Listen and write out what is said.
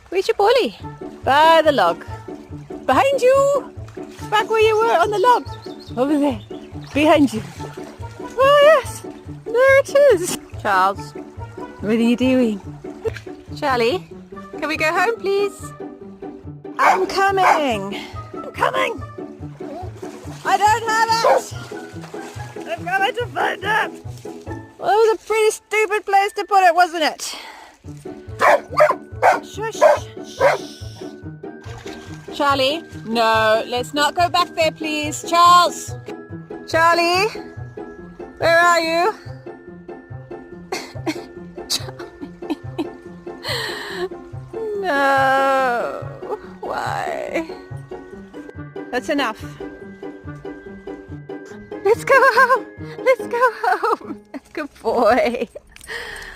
Where's your Polly? By the log. Behind you! Back where you were on the log. Over there. Behind you. Oh yes! There it is! Charles, what are you doing? Charlie, can we go home please? I'm coming! I'm coming! I don't have it! I'm coming to find it! Well, it was a pretty stupid place to put it, wasn't it? Shush! Shush! Charlie, no, let's not go back there, please. Charles! Charlie! Where are you? Charlie! No! Why? That's enough. Let's go home! Let's go home! Good boy.